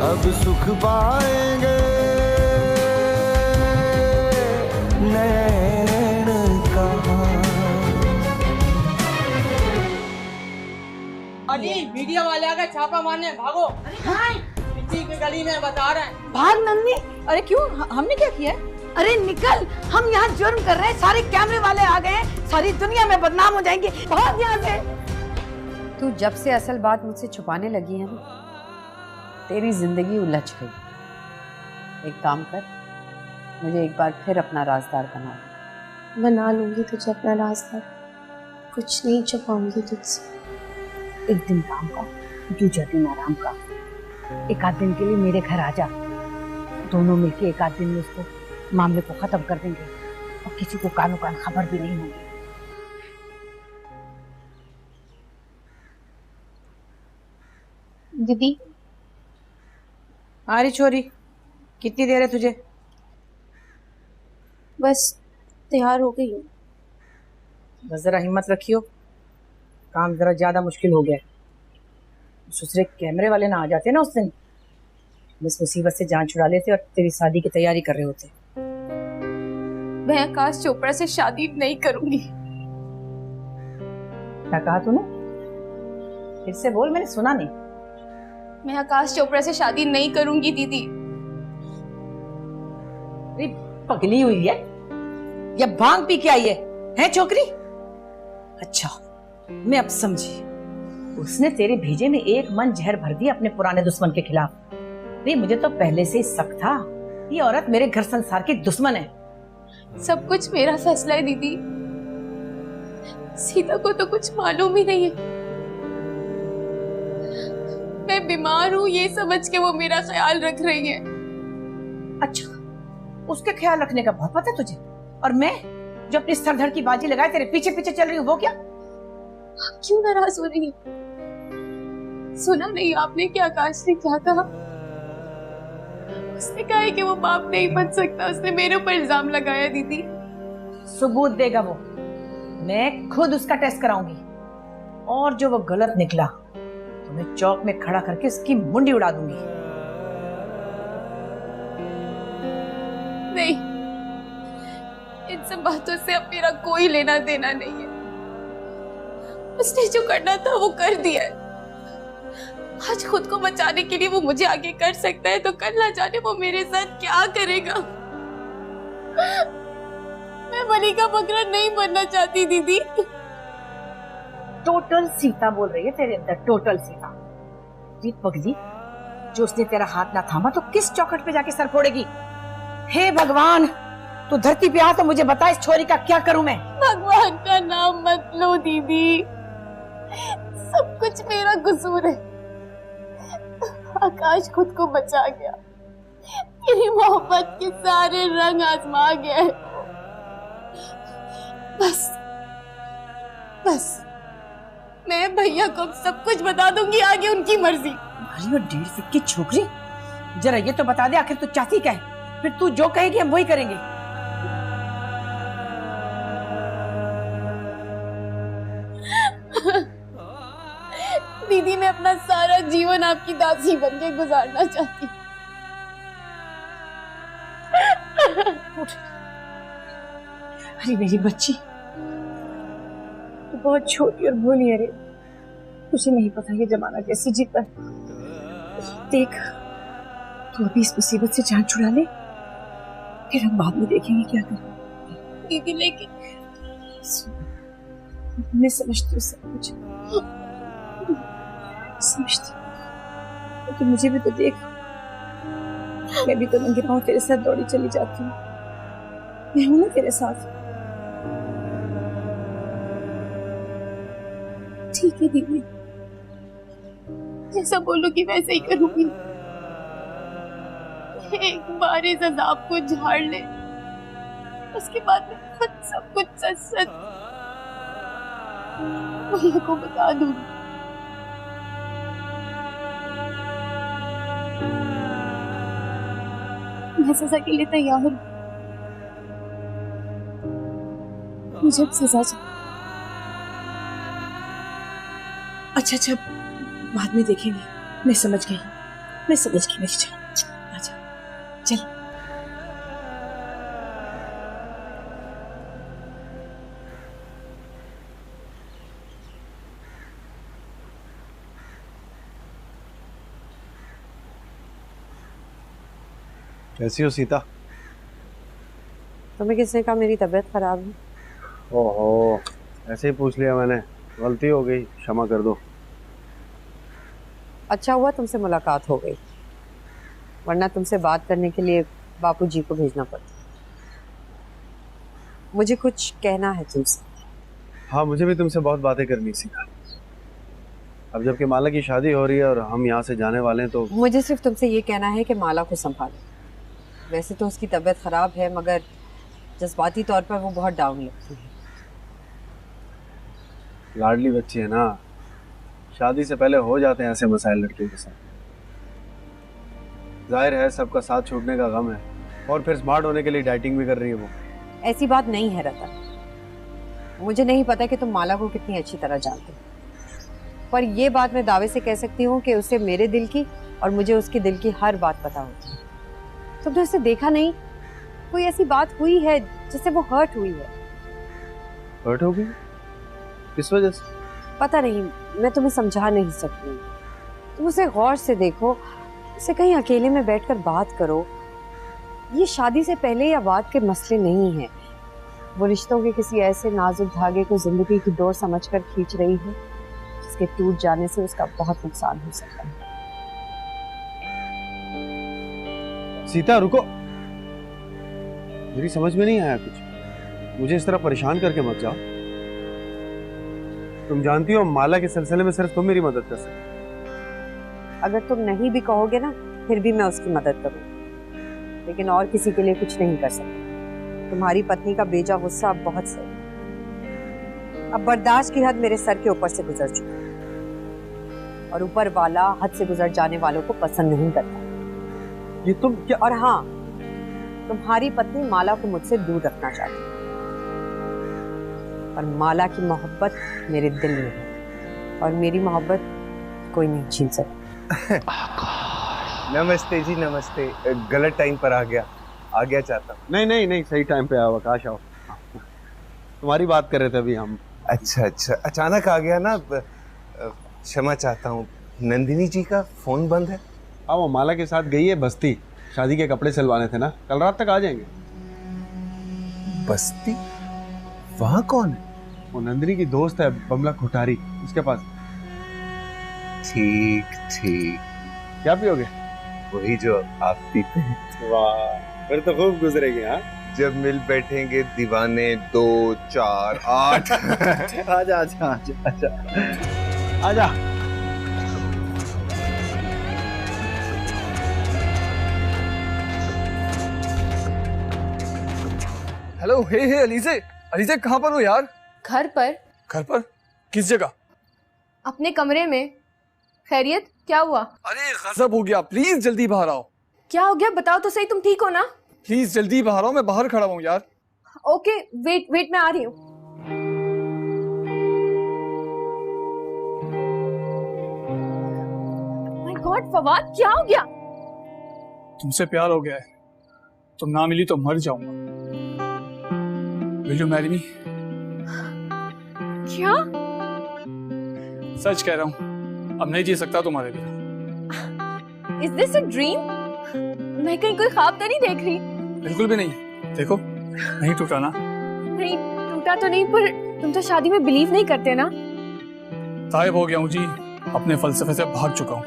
अब सुख पाएंगे नैन कहाँ। अली मीडिया वाले आ गए छापा मारने, भागो। पीछे की गली में बता रहे हैं। भाग नन्नी। अरे क्यों, हमने क्या किया? अरे निकल, हम यहाँ जुर्म कर रहे हैं, सारे कैमरे वाले आ गए हैं, सारी दुनिया में बदनाम हो जाएंगे। भाग यहाँ से। तू जब से असल बात मुझसे छुपाने लगी है ना, तेरी जिंदगी उलझ गई। एक काम कर, मुझे एक बार फिर अपना राजदार बना। बना लूंगी तुझे अपना राजदार, कुछ नहीं छुपाऊंगी तुझसे। एक दिन काम का, दूसरा दिन आराम का। एक आध दिन के लिए मेरे घर आ जा, दोनों मिलके एक आध दिन में उसको मामले को खत्म कर देंगे और किसी को कानों कान खबर भी नहीं होगी। दीदी। अरे छोरी, कितनी देर है तुझे? बस तैयार हो गई हूँ। बस जरा हिम्मत रखियो, काम जरा ज्यादा मुश्किल हो गया है। दूसरे कैमरे वाले ना आ जाते ना उस दिन, इस मुसीबत से जान छुड़ा लेते और तेरी शादी की तैयारी कर रहे होते। मैं आकाश चोपड़ा से शादी नहीं करूंगी। क्या कहा तूने? फिर से बोल, मैंने सुना नहीं। मैं आकाश चोपड़ा से शादी नहीं करूंगी दीदी। अरे पगली हुई है या भांग पी के आई है छोकरी? अच्छा, मैं अब समझी। उसने तेरे भेजे में एक मन जहर भर दिया अपने पुराने दुश्मन के खिलाफ। अरे मुझे तो पहले से ही शक था, ये औरत मेरे घर संसार की दुश्मन है। सब कुछ मेरा फैसला है दीदी। सीता को तो कुछ मालूम ही नहीं है। मैं बीमार हूँ ये समझ के वो मेरा ख्याल रख रही है। अच्छा, उसके ख्याल रखने का बहुत पता है तुझे। और मैं जो अपनी सरधड़ की बाजी लगाए तेरे पीछे पीछे चल रही हूँ, वो क्या? आप क्यों नाराज हो रही हैं? सुना नहीं आपने क्या आकाश ने क्या कहा? उसने कहा है कि वो बाप नहीं बन सकता। उसने मेरे ऊपर इल्जाम लगाया दीदी। सबूत देगा वो, मैं खुद उसका टेस्ट कराऊंगी। और जो वो गलत निकला तो मैं चौक में खड़ा करके उसकी मुंडी उड़ा दूंगी। नहीं, इन सब बातों से अब मेरा कोई लेना देना नहीं है। उसने जो करना था वो कर दिया है। आज खुद को बचाने के लिए वो मुझे आगे कर सकता है, तो कल ना जाने वो मेरे साथ क्या करेगा। मैं बलि का बकरा नहीं बनना चाहती दीदी। टोटल सीता बोल रही है तेरे अंदर, टोटल सीता। ये पगली, जो उसने तेरा हाथ ना थामा तो किस चौखट पे जाके सर फोड़ेगी? हे भगवान, तू धरती पे आ तो मुझे बता, इस छोरी का क्या करूं मैं? भगवान का नाम मत लो दीदी, सब कुछ मेरा कसूर है। आकाश खुद को बचा गया, तेरी मोहब्बत के सारे रंग आजमा गए। बस बस, मैं भैया को सब कुछ बता दूंगी, आगे उनकी मर्जी। अरे 1.5 फीट की छोकरी, जरा ये तो बता दे आखिर तू चाहती क्या है? फिर तू जो कहेगी हम वही करेंगे। दीदी, मैं अपना सारा जीवन आपकी दासी बन के गुजारना चाहती हूँ। अरे मेरी बच्ची, तू बहुत छोटी और भोली है रे। तुझे नहीं पता ये जमाना कैसे जीता है। देख, तू अभी इस मुसीबत से जान छुड़ा ले, फिर हम बाद में देखेंगे क्या करें। दीदी लेकिन मैं समझती हूँ सब कुछ, समझती हूँ, लेकिन मुझे भी तो देख, मैं भी तो नंगे पांव तेरे साथ दौड़ी चली जाती हूँ। मैं हूं ना तेरे साथ। ठीक है दीदी, जैसा बोलोगी वैसे ही करूंगी। एक बार इस अजाब को झाड़ ले, उसके बाद मैं खुद सब कुछ सच सच भैया को बता दूंगी। मैं सजा के लिए तैयार हूँ। मुझे अब सजा चाहिए। अच्छा, बाद में देखेंगे, मैं समझ गई। मैं समझ गई मेरी जान। आजा चल। कैसी हो सीता? तुम्हें किसने कहा मेरी तबीयत खराब है? ओहो, ऐसे ही पूछ लिया मैंने, गलती हो गई, क्षमा कर दो। अच्छा हुआ तुमसे मुलाकात हो गई, वरना तुमसे बात करने के लिए बापूजी को भेजना पड़ता। मुझे कुछ कहना है तुमसे। हाँ, मुझे भी तुमसे बहुत बातें करनी सीता। अब जबकि माला की शादी हो रही है और हम यहाँ से जाने वाले हैं तो मुझे सिर्फ तुमसे ये कहना है कि माला को संभालो। वैसे तो उसकी तबीयत खराब है, मगर जज्बाती तौर पर वो बहुत डाउन लगती है। लाडली बच्ची है ना, शादी से पहले हो जाते हैं ऐसे मसाइल लड़कियों के साथ। जाहिर है सबका साथ छूटने का गम है, और फिर स्मार्ट होने के लिए डाइटिंग भी कर रही है वो। ऐसी बात नहीं है रतन, मुझे नहीं पता कि तुम माला को कितनी अच्छी तरह जानते हो, पर यह बात मैं दावे से कह सकती हूँ कि उसे मेरे दिल की और मुझे उसके दिल की हर बात पता होती है। तुमने उसे देखा नहीं? कोई ऐसी बात हुई है जिससे वो हर्ट हुई है? हर्ट हो गई? किस वजह से? पता नहीं, मैं तुम्हें समझा नहीं सकती। तुम उसे गौर से देखो, उसे कहीं अकेले में बैठकर बात करो। ये शादी से पहले या बाद के मसले नहीं है। वो रिश्तों के किसी ऐसे नाजुक धागे को जिंदगी की डोर समझकर खींच रही है जिसके टूट जाने से उसका बहुत नुकसान हो सकता है। सीता रुको, मेरी समझ में नहीं आया कुछ। मुझे इस तरह परेशान करके मत जाओ। तुम जानती हो माला के सिलसिले में सिर्फ तुम मेरी मदद कर सकते। अगर तुम नहीं भी कहोगे ना, फिर भी मैं उसकी मदद करूंगी, लेकिन और किसी के लिए कुछ नहीं कर सकती। तुम्हारी पत्नी का बेजा गुस्सा अब बहुत सही, अब बर्दाश्त की हद मेरे सर के ऊपर से गुजर चुकी, और ऊपर वाला हद से गुजर जाने वालों को पसंद नहीं करता। ये तुम क्या? और हाँ, तुम्हारी पत्नी माला को मुझसे दूर रखना चाहती है, और माला की मोहब्बत मेरे दिल में है, और मेरी मोहब्बत कोई नहीं छीन सकता। नमस्ते जी, नमस्ते। गलत टाइम पर आ गया चाहता हूँ। नहीं नहीं नहीं, सही टाइम पे आओ, आकाश आओ। तुम्हारी बात कर रहे थे अभी हम। अच्छा, अचानक आ गया ना, क्षमा चाहता हूँ। नंदिनी जी का फोन बंद है। हाँ, वो माला के साथ गई है बस्ती, शादी के कपड़े सिलवाने थे ना, कल रात तक आ जाएंगे। बस्ती? वहाँ कौन है? वो नंदिनी की दोस्त है, बमला खुटारी, उसके पास। ठीक। क्या पियोगे? वही जो आप पीते हैं। वाह, फिर तो खूब गुजरेगी। हाँ, जब मिल बैठेंगे दीवाने 2, 4, 8। आजा आजा आजा आजा आजा। हेलो, हे अलीजे कहाँ पर हो यार? घर पर। घर पर? किस जगह? अपने कमरे में। खैरियत, क्या हुआ? अरे गजब हो गया, प्लीज जल्दी बाहर आओ। क्या हो गया, बताओ तो सही। तुम ठीक हो ना? प्लीज जल्दी बाहर आओ, मैं बाहर खड़ा हूँ यार। ओके, वेट मैं आ रही हूँ। माय गॉड फवाद, क्या हो गया? तुमसे प्यार हो गया है, तुम ना मिली तो मर जाऊंगा। Will you marry me? क्या? सच कह रहा हूँ, अब नहीं जी सकता तुम्हारे बिना। Is this a dream? मैं कहीं कोई ख्वाब तो नहीं देख रही? बिल्कुल भी नहीं। देखो, नहीं टूटा ना? नहीं टूटा तो नहीं, पर तुम तो शादी में बिलीव नहीं करते ना? गायब हो गया हूँ जी, अपने फलसफे से भाग चुका हूँ।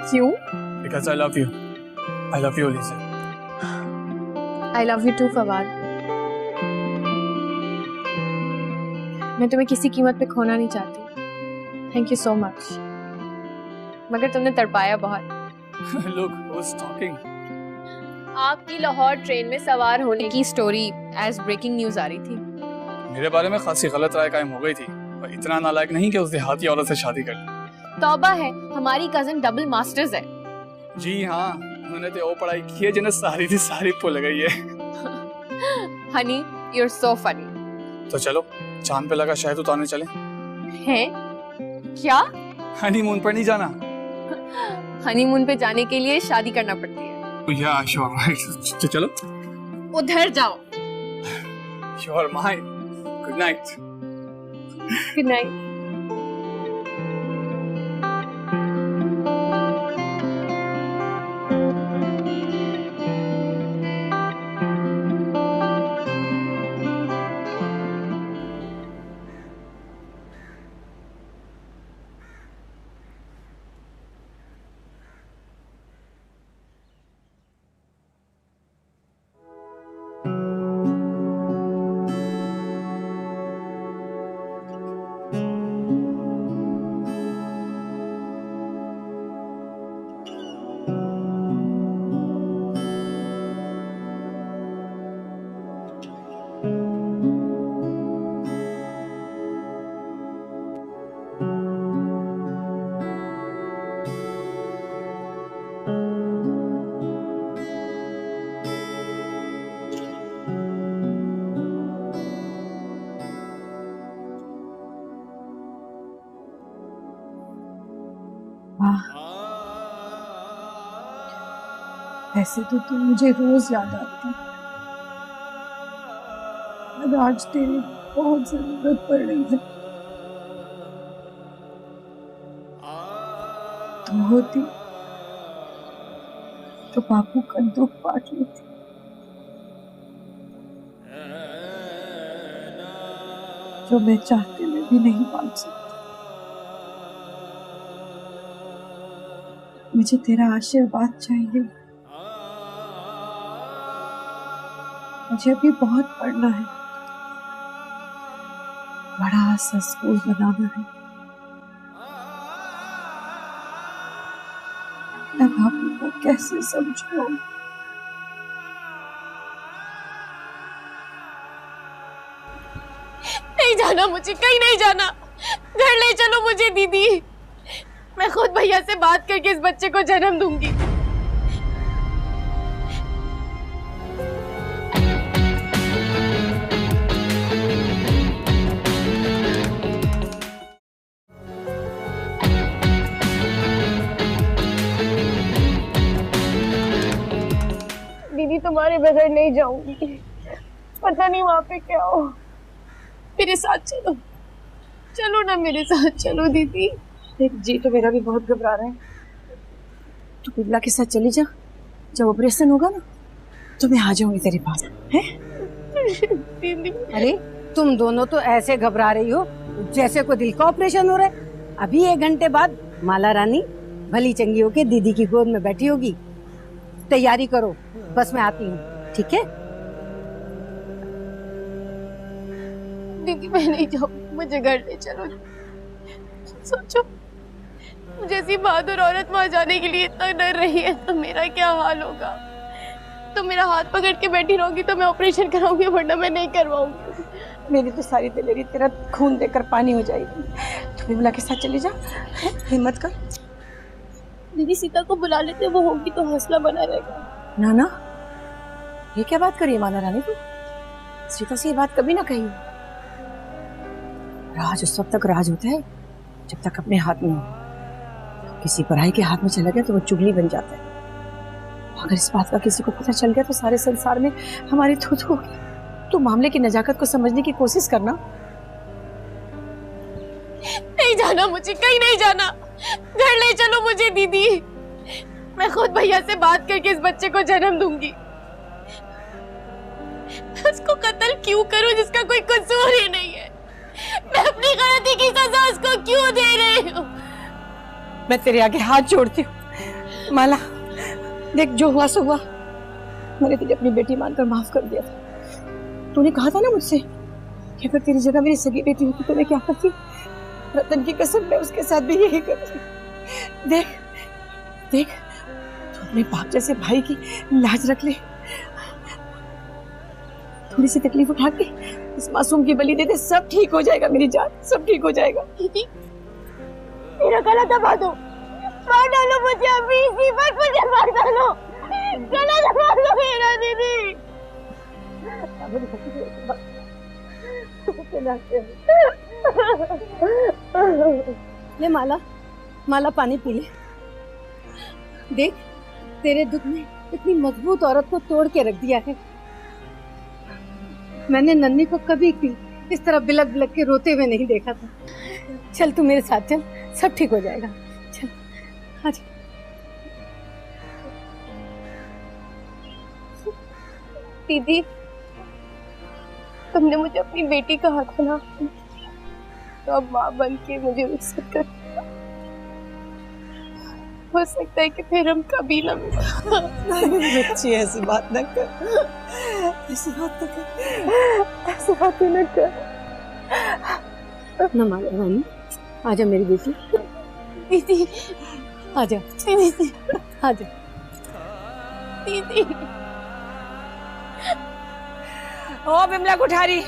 क्यों? Because I love you. I love you, Lisa. I love you too, Fawad. मैं तुम्हें किसी कीमत पे खोना नहीं चाहती। Thank you so much. मगर तुमने तड़पाया बहुत। Look, who's talking? आपकी लाहौर ट्रेन में सवार होने की स्टोरी एज ब्रेकिंग न्यूज आ रही थी। मेरे बारे में खासी गलत राय कायम हो गई थी, पर इतना नालायक नहीं कि उस देहाती औरत से शादी कर ली। तौबा है, हमारी कजिन डबल मास्टर्स है। जी हाँ, उन्होंने तो वो पढ़ाई की है जिन्हें सारी थी सारी भूल गई है। Honey, you are so funny. तो चलो चांद पे लगा शहद उतारने चले। हैं? क्या? हनीमून पर नहीं जाना? हनीमून पे जाने के लिए शादी करना पड़ती है। Yeah, sure, right. चलो। उधर जाओ। Sure, mine. Good night. Good night. ऐसे तो तू मुझे रोज याद आती, और आज तेरी बहुत जरूरत पड़ रही है। तू होती तो बापू का दुख बांट लेती। जो मैं चाहते हुए भी नहीं बांट सकती। मुझे तेरा आशीर्वाद चाहिए। मुझे अभी बहुत पढ़ना है, बड़ा सा स्कूल बनाना है। मैं बापू को कैसे समझाऊं? नहीं जाना, मुझे कहीं नहीं जाना। घर ले चलो मुझे दीदी। मैं खुद भैया से बात करके इस बच्चे को जन्म दूंगी। दीदी तुम्हारे बगैर नहीं जाऊंगी। पता नहीं वहां पे क्या हो। मेरे साथ चलो, चलो ना मेरे साथ चलो दीदी। देख जी तो मेरा भी बहुत घबरा रहा है। तू बिमला के साथ चली जा, जब ऑपरेशन होगा ना तो मैं आ जाऊंगी तेरे पास, है? दीदी अरे तुम दोनों तो ऐसे घबरा रही हो जैसे कोई दिल का ऑपरेशन हो रहा है। अभी 1 घंटे बाद माला रानी भली चंगी होके दीदी की गोद में बैठी होगी। तैयारी करो, बस मैं आती हूँ, ठीक है? दीदी मैं नहीं जाऊंगी, मुझे घर ले चलो। सोचो जैसी बहादुर औरत वहां जाने के लिए इतना डर रही है तो मेरा क्या हाल होगा। तो मेरा हाथ पकड़ के बैठी रहोगी तो मैं ऑपरेशन कराऊंगी, वरना मैं नहीं करवाऊंगी। मेरी तो सारी दिलेरी तेरा खून देकर पानी हो जाएगी। तू बिमला के साथ चली जा, हिम्मत कर। दीदी सीता को बुला लेते, वो होगी तो हौसला बना रहेगा। ना ना, ये क्या बात करी है माला रानी तू? सीता से ये बात कभी ना कही। राज उस वक्त तक राज होता है जब तक अपने हाथ में हो। किसी पराई के हाथ में चला गया तो वो चुगली बन जाता है। अगर इस बात का किसी को पता चल गया तो सारे संसार में हमारी थूथू होगी। तो मामले की नजाकत को समझने की कोशिश करना। नहीं जाना, मुझे कहीं नहीं जाना। घर ले चलो मुझे दीदी। मैं खुद भैया से बात करके इस बच्चे को जन्म दूंगी। उसको कत्ल क्यों करूं जिसका कोई कसूर ही नहीं है? मैं अपनी गलती की सजा उसको क्यों दे रही हूँ? मैं तेरे आगे हाथ जोड़ती हूँ माला। देख जो हुआ सो हुआ। मैंने तुझे अपनी बेटी मानकर माफ कर दिया था। तूने कहा था ना मुझसे कि अगर तेरी जगह मेरी सगी बेटी होती तो मैं क्या करती? रतन की कसम मैं उसके साथ भी यही करती। देख देख तू अपने बाप जैसे भाई की लाज रख ले। थोड़ी सी तकलीफ उठा के इस मासूम की बलि दे दे, सब ठीक हो जाएगा मेरी जान, सब ठीक हो जाएगा। दीदी मेरा गला दबा दो, मार डालो मुझे अभी इसी वक्त, मुझे मार डालो, गला दबा दो मेरा दीदी। ले माला, माला पानी पी ले। देख, तेरे दुख ने इतनी मजबूत औरत को तोड़ के रख दिया है। मैंने नन्ही को कभी भी इस तरह बिलक बिलक के रोते हुए नहीं देखा था। चल तू मेरे साथ चल, सब ठीक हो जाएगा। चल आजा। दीदी, तुमने मुझे अपनी बेटी कहा था ना, तो अब माँ बन के मुझे उससे कर, हो सकता है कि फिर हम कभी ना मिले। बच्ची ऐसी बात न कर, ऐसी बात न कर, ऐसी बात न कर। ना माला रानी, आजा मेरी बेटी। दीदी, आजा दीदी, आजा। दीदी। ओ बिमला कुठारी,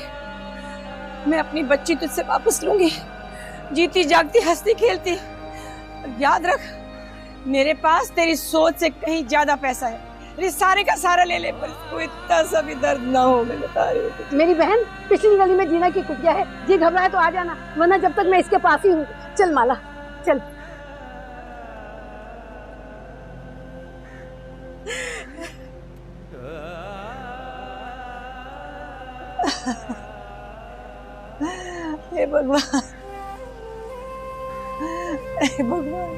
मैं अपनी बच्ची तुझसे वापस लूंगी, जीती जागती हंसती खेलती। याद रख, मेरे पास तेरी सोच से कहीं ज्यादा पैसा है। ये सारे का सारा ले ले, पर कोई इतना सा भी दर्द ना हो, मैं बता रही हूँ। मेरी बहन, पिछली गली में जीना की कुटिया है, जी घबराए तो आ जाना, वरना जब तक मैं इसके पास ही हूँ। चल माला, चल। हे भगवान, हे भगवान,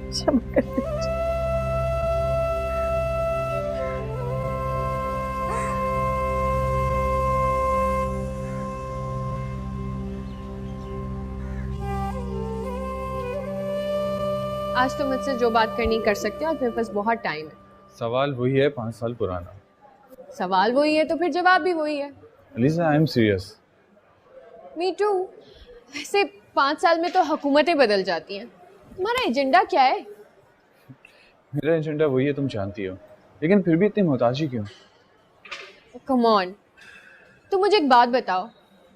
क्षमा कर दीजिए। आज तो मुझसे जो बात करनी कर सकते हो, आज मेरे पास बहुत टाइम है। सवाल वही है, 5 साल पुराना। सवाल वही है तो फिर जवाब भी वही है। Aliza, I am serious. Me too. वैसे 5 साल में तो हुकूमतें बदल जाती हैं। तुम्हारा एजेंडा क्या है? मेरा एजेंडा वही है, तुम जानती हो, लेकिन फिर भी इतनी मोहताजी क्यों? कम ऑन, तुम मुझे एक बात बताओ,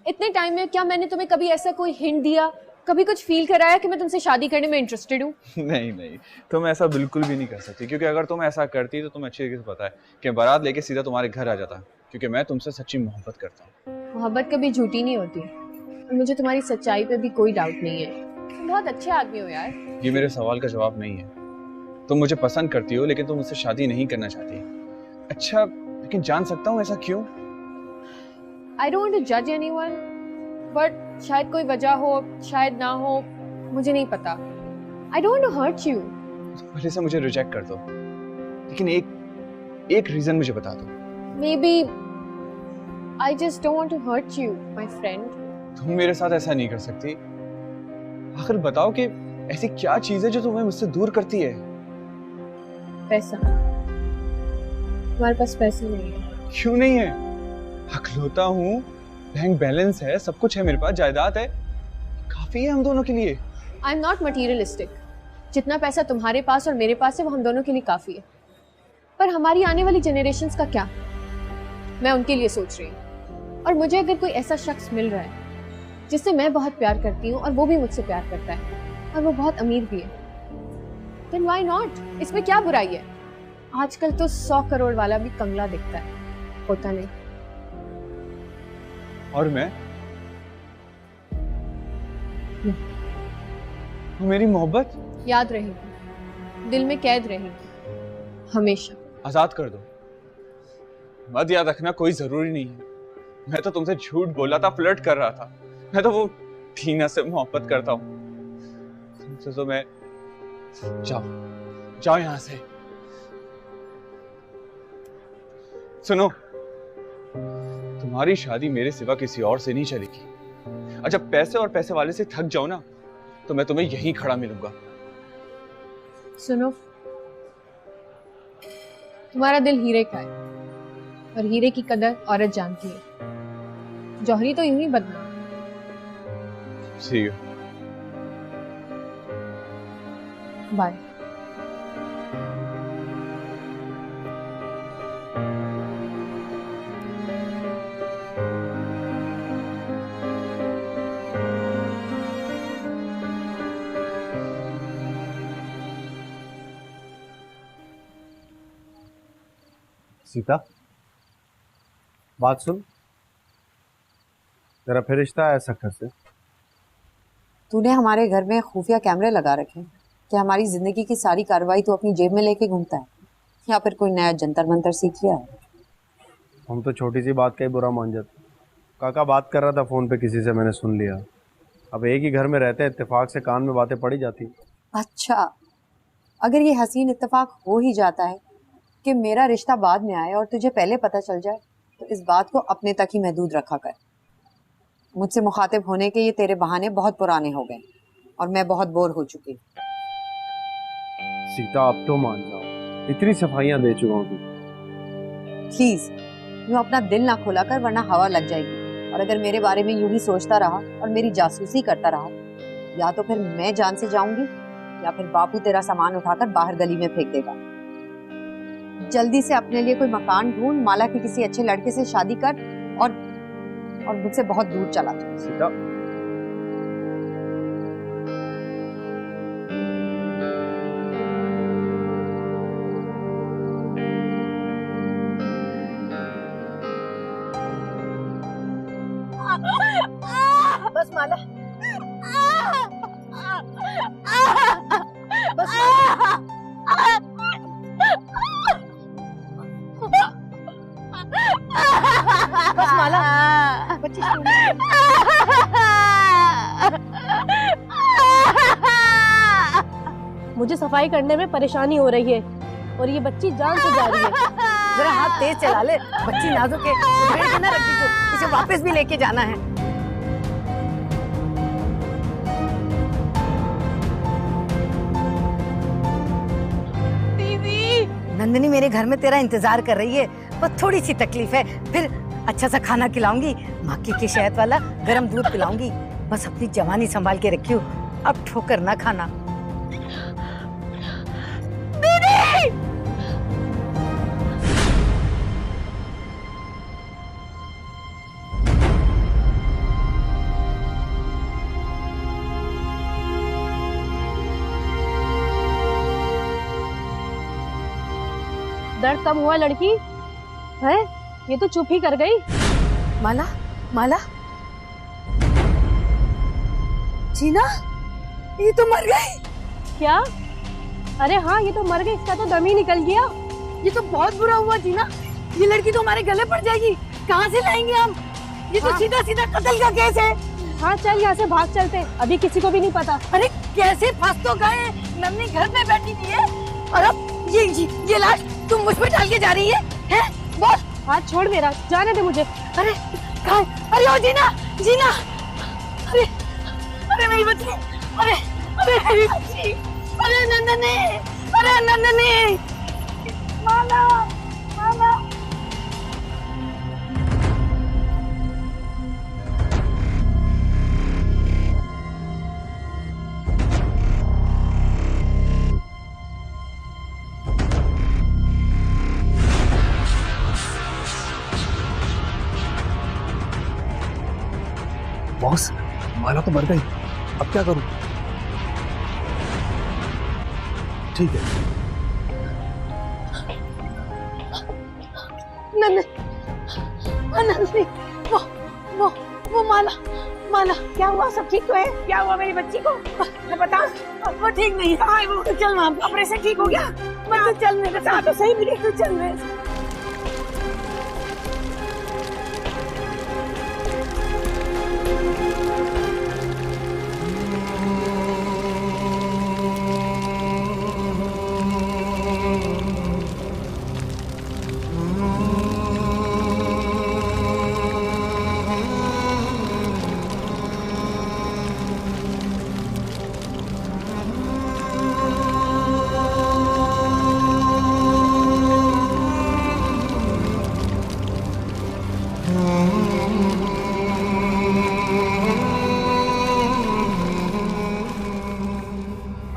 इतने टाइम में क्या मैंने तुम्हें कभी ऐसा कोई हिंट दिया, कभी कुछ फील कराया कि मैं तुमसे शादी करने में इंटरेस्टेड हूँ? नहीं नहीं, तुम ऐसा बिल्कुल भी नहीं कर सकती, क्योंकि अगर तुम ऐसा करती तो तुम्हें अच्छी तरीके से पता है कि बारात लेके सीधा तुम्हारे घर आ जाता, क्योंकि मैं तुमसे सच्ची मोहब्बत करता हूँ। मोहब्बत कभी झूठी नहीं होती और मुझे तुम्हारी सच्चाई पे भी कोई डाउट नहीं है। तुम बहुत अच्छे आदमी हो यार। ये मेरे सवाल का जवाब नहीं है। तुम मुझे पसंद करती हो, लेकिन तुम मुझसे शादी नहीं करना चाहती। अच्छा, लेकिन जान सकता हूँ ऐसा क्यों? I don't want to judge anyone, but शायद कोई वजह हो, शायद ना हो, मुझे नहीं पता। I don't want to hurt you. पहले से मुझे रिजेक्ट कर दो, लेकिन एक रीजन मुझे बता दो। Maybe I just don't want to hurt you, my friend. तुम मेरे साथ ऐसा नहीं कर सकती। आखिर बताओ कि ऐसी क्या चीज है जो तुम्हें मुझसे दूर करती है? पैसा। तुम्हारे पास पैसे नहीं है। क्यों नहीं है? अकलौता हूँ, बैंक बैलेंस है, सब कुछ है मेरे पास, जायदाद है, काफी है हम दोनों के लिए। I am not materialistic. जितना पैसा तुम्हारे पास और मेरे पास है वो हम दोनों के लिए काफी है, पर हमारी आने वाली जनरेशन्स का क्या? मैं उनके लिए सोच रही हूँ। और मुझे अगर कोई ऐसा शख्स मिल रहा है जिससे मैं बहुत प्यार करती हूँ और वो भी मुझसे प्यार करता है और वो बहुत अमीर भी है, then why not? इसमें क्या बुराई है? आजकल तो 100 करोड़ वाला भी कंगला दिखता है, होता नहीं। और मैं? मेरी मोहब्बत याद रहेगी, दिल में कैद रहेगी हमेशा। आजाद कर दो। मत याद रखना, कोई जरूरी नहीं है। मैं तो तुमसे झूठ बोला था, फ्लर्ट कर रहा था। मैं तो वो टीना से मोहब्बत करता हूँ। तुमसे तो मैं जाओ यहां से। सुनो, तुम्हारी शादी मेरे सिवा किसी और से नहीं चलेगी। और जब पैसे और पैसे वाले से थक जाओ ना, तो मैं तुम्हें यहीं खड़ा मिलूंगा। सुनो, तुम्हारा दिल हीरे का है और हीरे की कदर औरत जानती है। जौहरी तो यूं ही बदनाम। See you. बाय। सीता, बात सुन, तेरा फिर रिश्ता है सखर से। तूने हमारे घर में खुफिया कैमरे लगा रखे हैं कि हमारी जिंदगी की सारी कार्रवाई तू अपनी जेब में लेके घूमता है, या फिर कोई नया जंतर मंतर सीख लिया है? हम तो छोटी सी बात का ही बुरा मान जाते। काका बात कर रहा था फोन पे किसी से, मैंने सुन लिया। अब एक ही घर में रहते हैं, इत्तेफाक से कान में बातें पड़ी जाती। अच्छा, अगर ये हसीन इत्तेफाक हो ही जाता है कि मेरा रिश्ता बाद में आए और तुझे पहले पता चल जाए, तो इस बात को अपने तक ही महदूद रखा कर। मुझसे मुखातिब होने के ये तेरे बहाने बहुत पुराने हो गए और मैं बहुत बोर हो चुकी। सीता अब तो मान जाओ, इतनी सफाइयां दे चुका हूँ। प्लीज यूं अपना दिल ना खोला कर, वरना हवा लग जाएगी। और अगर मेरे बारे में यूं ही सोचता रहा और मेरी जासूसी करता रहा, या तो फिर मैं जान से जाऊंगी या फिर बापू तेरा सामान उठाकर बाहर गली में फेंक देगा। जल्दी से अपने लिए कोई मकान ढूंढ, माला के किसी अच्छे लड़के से शादी कर और मुझसे बहुत दूर चला जा। सीता, बस माला, बस बस माला, बच्ची मुझे सफाई करने में परेशानी हो रही है और ये बच्ची जान से जा रही है। जरा हाथ तेज चला ले, बच्ची नाजुक है, उधेड़ के ना रख दी, इसे वापस भी लेके जाना है। नंदिनी मेरे घर में तेरा इंतजार कर रही है, बस थोड़ी सी तकलीफ है, फिर अच्छा सा खाना खिलाऊंगी, मक्की की शहद वाला गर्म दूध पिलाऊंगी। बस अपनी जवानी संभाल के रखियो, अब ठोकर ना खाना। दीदी! दर्द कम हुआ लड़की है? ये तो चुप ही कर गई। माला, माला, जीना, ये तो मर गई। क्या? अरे हाँ, ये तो मर गई, इसका तो दम ही निकल गया। ये तो बहुत बुरा हुआ जीना, ये लड़की तो हमारे गले पड़ जाएगी, कहाँ से लाएंगे हम? ये तो सीधा सीधा कत्ल का केस है। हाँ चल, यहाँ से भाग चलते, अभी किसी को भी नहीं पता। अरे कैसे फंस तो गए, नन्नी घर में बैठी हुई है और अब ये लाश तुम मुझ पे डाल के जा रही है? बोल। हाथ छोड़ मेरा, जाने दे मुझे। अरे कहाँ? अरे ओ जीना, जीना, अरे अरे मेरी बच्ची, अरे अरे मेरी बच्ची, अरे नंदनी, अरे नंदनी, माला, माला। बॉस, माला तो मर गई, अब क्या करूं? ठीक है। नंदनी, वो माला, माला, क्या हुआ? सब ठीक तो है? क्या हुआ मेरी बच्ची को? बता। वो ठीक नहीं है। हाँ, वो चल वहाँ, ऑपरेशन ठीक हो गया। मैं तो चल, मेरे साथ तो सही मिली, तो चल मेरे साथ।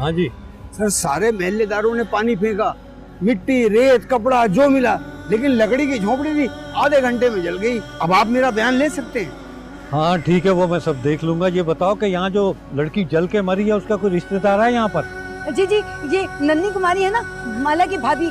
हाँ जी सर, सारे महल्लेदारों ने पानी फेंका, मिट्टी, रेत, कपड़ा जो मिला, लेकिन लकड़ी की झोपड़ी भी आधे घंटे में जल गई। अब आप मेरा बयान ले सकते हैं। हाँ ठीक है, वो मैं सब देख लूंगा। ये बताओ कि यहाँ जो लड़की जल के मरी है उसका कोई रिश्तेदार है यहाँ पर? जी जी, ये नन्नी कुमारी है ना, माला की भाभी।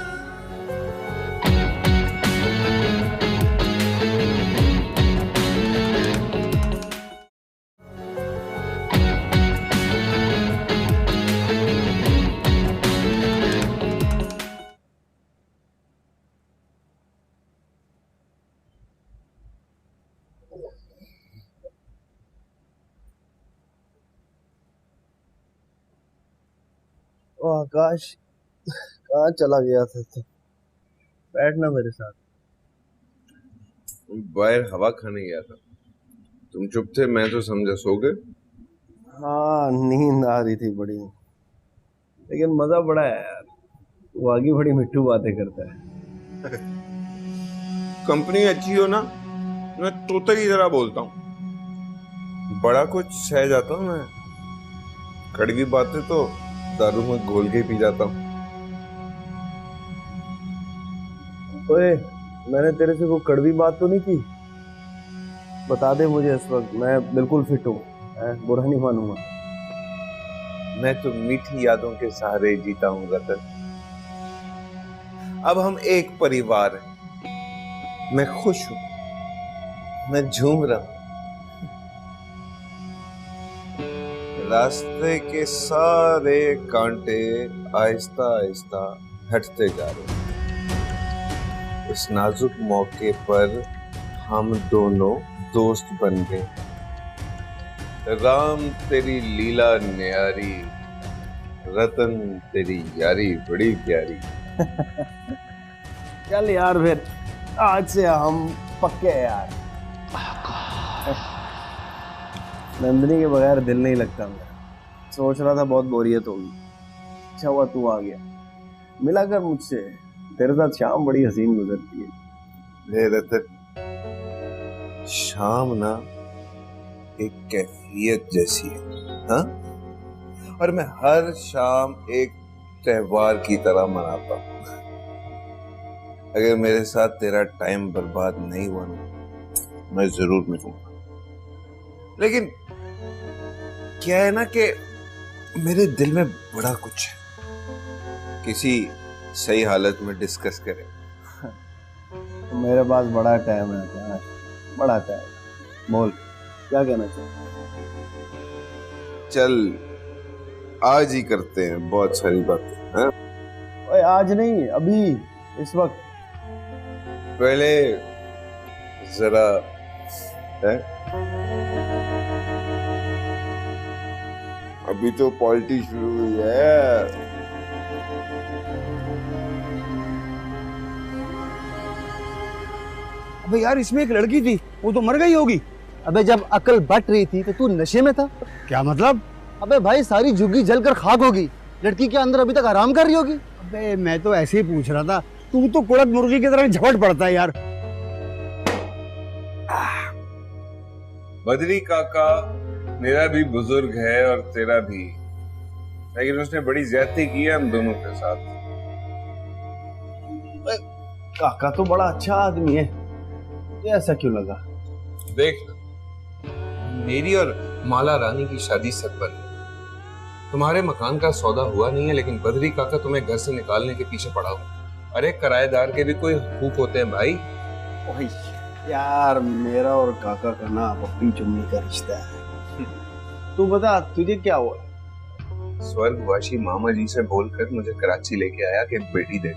ओ आकाश, कहाँ चला गया था तू? बैठना मेरे साथ। बाहर हवा खाने गया था। तुम चुप थे, मैं तो समझा सो गए। हाँ, नींद आ रही थी बड़ी, लेकिन मजा बड़ा है यार। वो आगे बड़ी मिट्टू बातें करता है। कंपनी अच्छी हो ना, मैं तोते की तरह बोलता हूँ, बड़ा कुछ सह जाता हूँ मैं। कड़वी बातें तो दारू में घोल के पी जाता हूँ। ओए, मैंने तेरे से कोई कड़वी बात तो नहीं की? बता दे मुझे इस वक्त, मैं बिल्कुल फिट हूँ, बुरा नहीं मानूंगा। मैं तो मीठी यादों के सहारे जीता हूँ रतन। अब हम एक परिवार हैं। मैं खुश हूँ, मैं झूम रहा हूँ। रास्ते के सारे कांटे आहिस्ता आहिस्ता हटते जा रहे हैं। इस नाजुक मौके पर हम दोनों दोस्त बन गए। राम तेरी लीला न्यारी, रतन तेरी यारी बड़ी प्यारी। चल यार, फिर आज से हम पक्के हैं यार। नंदिनी के बगैर दिल नहीं लगता मेरा। सोच रहा था बहुत बोरियत होगी, अच्छा हुआ तू आ गया। मिला कर मुझसे, तेरे साथ शाम बड़ी हसीन गुजरती है। रतन, शाम ना एक कैफियत जैसी है, हाँ? और मैं हर शाम एक त्योहार की तरह मनाता हूँ। अगर मेरे साथ तेरा टाइम बर्बाद नहीं हुआ ना, मैं जरूर मिलूंगा। लेकिन क्या है ना कि मेरे दिल में बड़ा कुछ है, किसी सही हालत में डिस्कस करें। मेरे पास बड़ा टाइम है, बड़ा टाइम। बोल, क्या कहना चाहते? चल आज ही करते हैं बहुत सारी बातें, हैं? ओए, आज नहीं, अभी, इस वक्त। पहले जरा है? अभी तो पॉलिटी शुरू हुई है। अबे यार, इसमें एक लड़की थी, वो तो मर गई होगी। अबे जब अकल बट रही थी तो तू नशे में था। क्या मतलब? अबे भाई, सारी झुग्गी जलकर खाक होगी, लड़की के अंदर अभी तक आराम कर रही होगी। अबे मैं तो ऐसे ही पूछ रहा था, तू तो कुड़क मुर्गी की तरह झपट पड़ता है यार। बद्री काका मेरा भी बुजुर्ग है और तेरा भी, लेकिन उसने बड़ी ज्यादती की है हम दोनों के साथ। काका तो बड़ा अच्छा आदमी है, ये ऐसा क्यों लगा? देख, मेरी और माला रानी की शादी सच पर है। तुम्हारे मकान का सौदा हुआ नहीं है, लेकिन बद्री काका तुम्हें घर से निकालने के पीछे पड़ा हुआ। अरे किराएदार के भी कोई हुकूक होते हैं भाई। यार, मेरा और काका का ना पप्पी चुम्मी का रिश्ता है। तू बता, तुझे क्या हुआ? स्वर्गवासी मामा जी से बोलकर मुझे कराची लेके आया कि एक बेटी दे।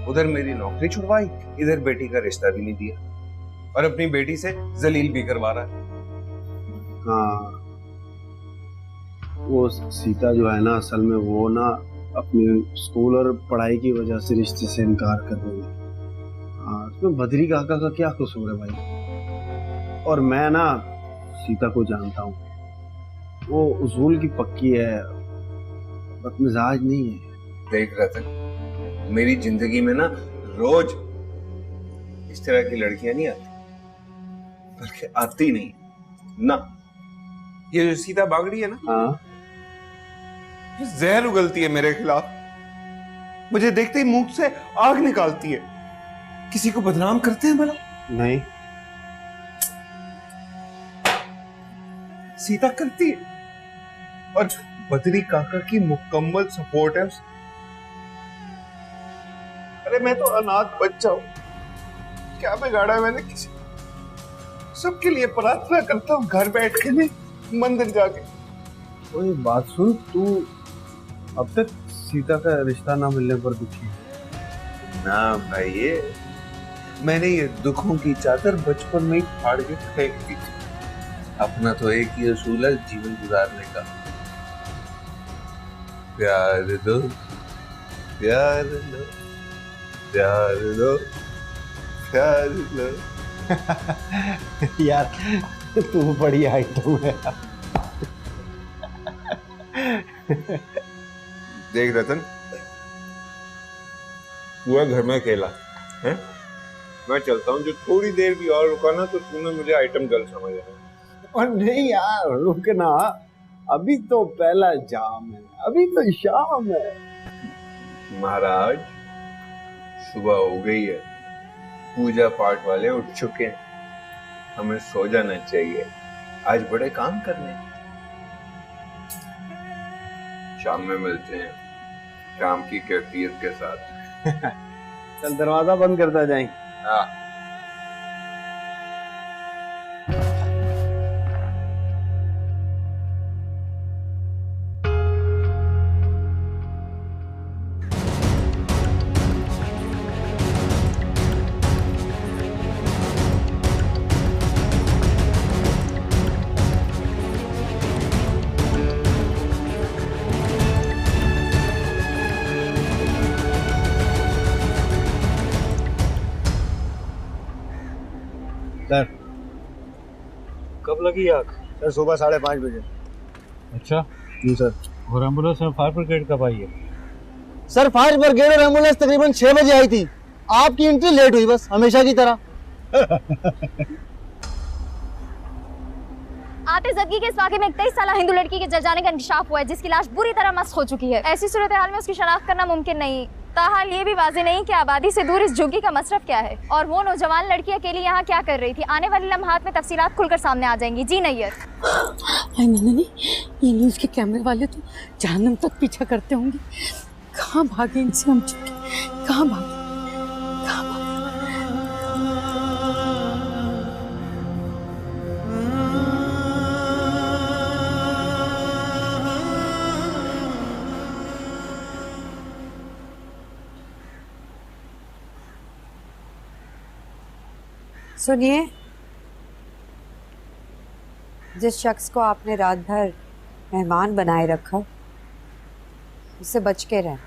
उधर मेरी नौकरी छुड़वाई, इधर बेटी का रिश्ता भी नहीं दिया, और अपनी बेटी से जलील भी करवा रहा है। हाँ, वो सीता जो है ना, असल में वो ना अपने स्कूल और पढ़ाई की वजह से रिश्ते से इनकार कर रही है। हाँ, उसमें बद्री काका का क्या कसूर है भाई? और मैं ना सीता को जानता हूँ, वो उसूल की पक्की है, बदमिजाज नहीं है। देख रतन, मेरी जिंदगी में ना रोज इस तरह की लड़कियां नहीं आती, बल्कि आती नहीं ना। ये जो सीता बागड़ी है ना, हाँ, ये जहर उगलती है मेरे खिलाफ। मुझे देखते ही मुंह से आग निकालती है। किसी को बदनाम करते हैं भला? नहीं, सीता करती है, और बद्री काका की मुकम्मल सपोर्ट है। अरे मैं तो अनाथ बच्चा हूं, क्या बिगाड़ा है मैंने किसी? सबके लिए प्रार्थना करता हूँ, घर बैठ के नहीं, मंदिर जाके। कोई बात सुन, तू अब तक सीता का रिश्ता ना मिलने पर दुखी है ना भाई? ये मैंने ये दुखों की चादर बचपन में ही फाड़ के फेंक दी थी। अपना तो एक ही असूल है जीवन गुजारने का, प्यार दो, प्यार लो, प्यार लो, प्यार लो। यार तू बड़ी आइटम है। देख रतन, पूरा घर में अकेला है। मैं चलता हूँ, जो थोड़ी देर भी और रुका ना तो तूने मुझे आइटम गर्ल समझ आया। और नहीं यार रुकना, अभी तो पहला जाम है, अभी तो शाम है। महाराज सुबह हो गई है, पूजा पाठ वाले उठ चुके हैं, हमें सो जाना चाहिए, आज बड़े काम करने हैं। शाम में मिलते हैं, शाम की कैफियत के साथ। चल दरवाजा बंद करता जाए। हाँ। सर कब लगी आग? सर सुबह 5:30 बजे। अच्छा जी सर। और एम्बुलेंस में फायर ब्रिगेड कब आई है? सर फायर ब्रिगेड और एम्बुलेंस तकरीबन 6 बजे आई थी। आपकी एंट्री लेट हुई बस, हमेशा की तरह। आतिशज़दगी के इस वाक़े में एक 23 साला हिंदू लड़की के जल जाने का इंकशाफ हुआ है, जिसकी लाश बुरी तरह मस्त हो चुकी है। ऐसी सूरत हाल में उसकी शनाख्त करना मुमकिन नहीं। ताहाल ये भी वाज़ेह नहीं कि आबादी से दूर इस झुग्गी का मसरफ क्या है और वो नौजवान लड़की अकेली यहाँ क्या कर रही थी। आने वाले लम्हात में तफसीलात खुलकर सामने आ जाएंगी। जी नैयर। नहीं, ये न्यूज़ के कैमरे वाले तो जहन्नम तक पीछा करते होंगे। कहाँ भागे इनसे हम चुके, कहाँ भागे। सुनिए, जिस शख्स को आपने रात भर मेहमान बनाए रखा, उससे बच के रहें।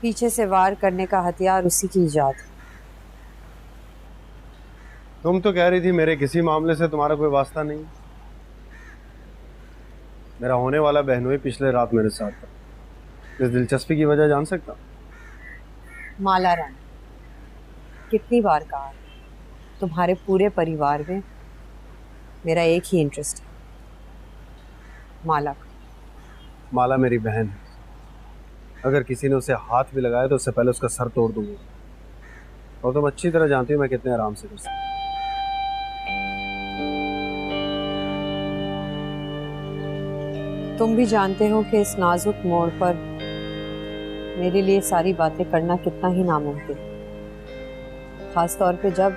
पीछे से वार करने का हथियार उसी की इजाद। तुम तो कह रही थी मेरे किसी मामले से तुम्हारा कोई वास्ता नहीं। मेरा होने वाला बहनोई पिछले रात मेरे साथ था। इस दिलचस्पी की वजह जान सकता? माला रानी, कितनी बार कहा, तुम्हारे पूरे परिवार में मेरा एक ही इंटरेस्ट है, माला का। माला मेरी बहन है, अगर किसी ने उसे हाथ भी लगाया तो उससे पहले उसका सर तोड़ दूंगा। और तुम अच्छी तरह जानती हो मैं कितने आराम से कर सकता हूं। तुम भी जानते हो कि इस नाजुक मोड़ पर मेरे लिए सारी बातें करना कितना ही नामुमकिन, खास तौर पे जब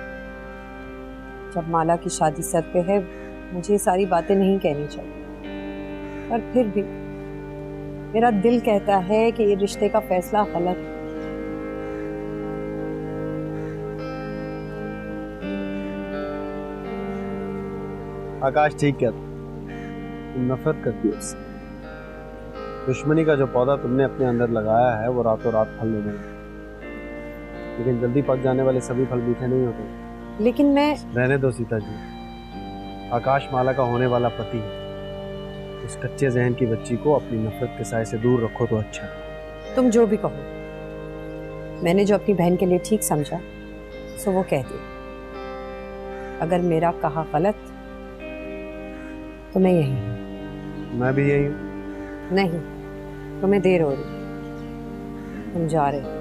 माला की शादी सर पे है। मुझे ये सारी बातें नहीं कहनी चाहिए, पर फिर भी मेरा दिल कहता है कि ये रिश्ते का फैसला गलत है। आकाश ठीक कहता, तुम नफरत करती हो उससे। दुश्मनी का जो पौधा तुमने अपने अंदर लगाया है वो रातों रात फल लेने लगा, लेकिन जल्दी पक जाने वाले सभी फल मीठे नहीं होते। लेकिन मैं रहने दो सीता जी, आकाश माला का होने वाला पति है। उस कच्चे जहन की बच्ची को अपनी नफरत के साए से दूर रखो तो अच्छा है। तुम जो भी कहो, मैंने जो अपनी बहन के लिए ठीक समझा सो वो कह दिया। अगर मेरा कहा गलत तो मैं यही हूँ। मैं भी यही हूँ। नहीं, तुम्हें देर हो रही, तुम जा रहे हो।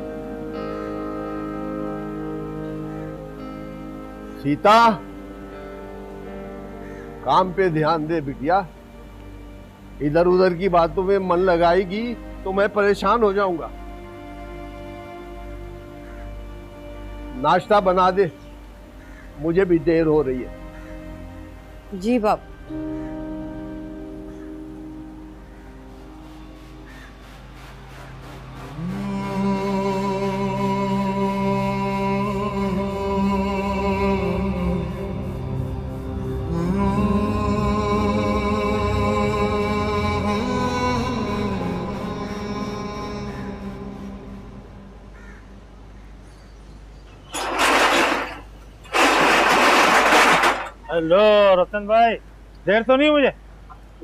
सीता, काम पे ध्यान दे बिटिया। इधर उधर की बातों में मन लगाएगी तो मैं परेशान हो जाऊंगा। नाश्ता बना दे, मुझे भी देर हो रही है। जी बाप। हेलो रतन भाई, देर तो नहीं मुझे?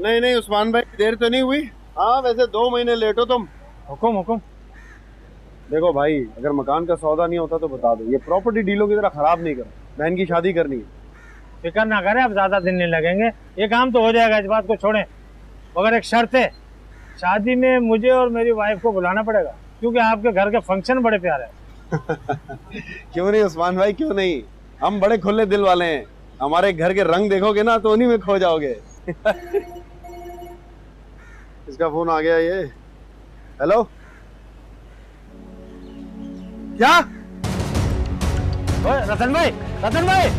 नहीं नहीं उस्मान भाई, देर तो नहीं हुई। हाँ वैसे 2 महीने लेट हो तुम। हुकुम हुकुम। देखो भाई, अगर मकान का सौदा नहीं होता तो बता दो, ये प्रॉपर्टी डीलों की तरह खराब नहीं करो। बहन की शादी करनी है। फिक्र ना करें, अब ज्यादा दिन नहीं लगेंगे, ये काम तो हो जाएगा, इस बात को छोड़ें। मगर एक शर्त है, शादी में मुझे और मेरी वाइफ को बुलाना पड़ेगा, क्योंकि आपके घर के फंक्शन बड़े प्यारे हैं। क्यों नहीं उस्मान भाई, क्यों नहीं, हम बड़े खुले दिल वाले हैं। हमारे घर के रंग देखोगे ना तो उन्हीं में खो जाओगे। इसका फोन आ गया ये। हेलो, क्या? ओए रतन भाई, रतन भाई।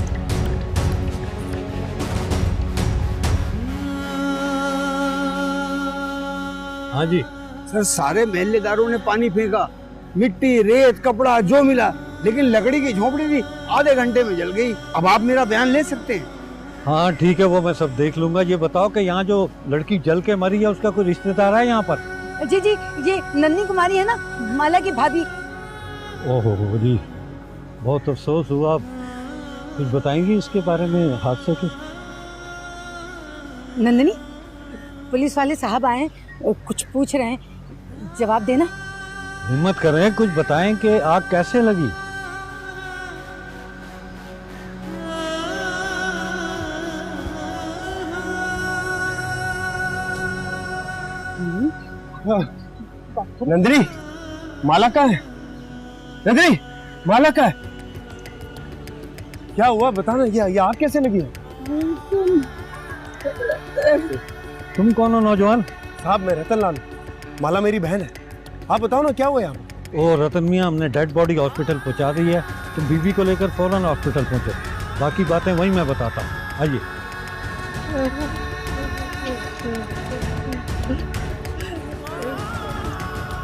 हाँ जी सर, सारे महल्लेदारों ने पानी फेंका, मिट्टी रेत कपड़ा जो मिला, लेकिन लकड़ी की झोपड़ी थी, आधे घंटे में जल गई। अब आप मेरा बयान ले सकते हैं। हाँ ठीक है, वो मैं सब देख लूंगा। ये बताओ कि यहाँ जो लड़की जल के मरी है उसका कोई रिश्तेदार है यहाँ पर? जी जी, ये नन्ही कुमारी है ना, माला की भाभी। ओहो जी, बहुत अफसोस हुआ। कुछ बताएंगी इसके बारे में, हादसे के? नंदिनी, पुलिस वाले साहब आए, कुछ पूछ रहे हैं, जवाब देना। हिम्मत करें, कुछ बताएं कि आग कैसे लगी। नंदिनी, माला का है। नंदिनी, माला का है। क्या हुआ बताना, ये आग कैसे लगी है? तुम कौन हो नौजवान? साहब मैं रतन लाल, माला मेरी बहन है। आप बताओ ना क्या हुआ यहाँ? ओ रतन मियाँ, हमने डेड बॉडी हॉस्पिटल पहुँचा दी है, तुम बीबी को लेकर फौरन हॉस्पिटल पहुँचो। बाकी बातें वहीं मैं बताता हूँ, आइए।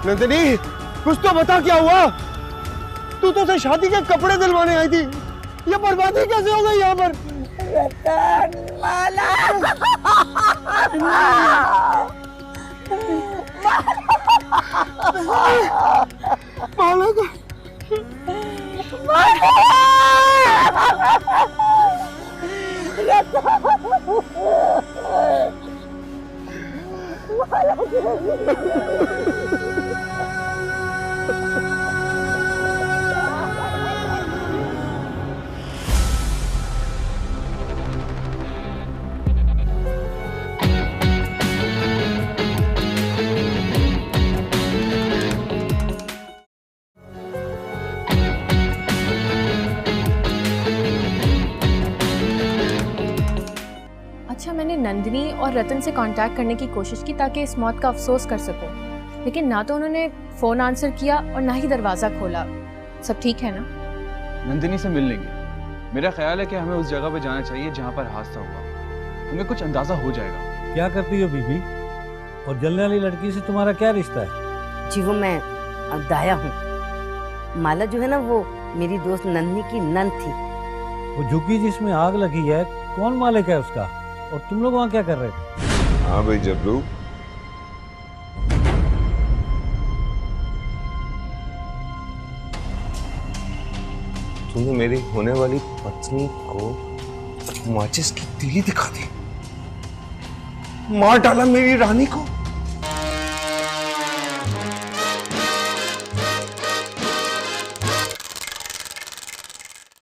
नंदिनी, कुछ तो बता, क्या हुआ? तू तो से शादी के कपड़े दिलवाने आई थी, ये बर्बादी कैसे हो गई यहाँ पर? रतन, माला, माला का अच्छा, मैंने नंदिनी और रतन से कांटेक्ट करने की कोशिश की ताकि इस मौत का अफसोस कर सकूं, लेकिन ना तो उन्होंने फोन आंसर किया और ना ही दरवाजा खोला। सब ठीक है ना? नंदिनी से मिल लेंगे। मेरा ख्याल है कि हमें उस जगह पर जाना चाहिए जहाँ पर हादसा हुआ। हमें कुछ अंदाजा हो जाएगा। क्या करती हो बीबी? और जलने वाली लड़की से तुम्हारा क्या रिश्ता है? जी वो मैं दाया हूँ। माला जो है ना, वो मेरी दोस्त नन्ही की नन थी। वो झुग्गी जिसमें आग लगी है, कौन मालिक है उसका? और तुम लोग वहाँ क्या कर रहे थे? हाँ भाई जबरू, तूने मेरी होने वाली पत्नी को माचिस की तीली दिखा दी, मार डाला मेरी रानी को।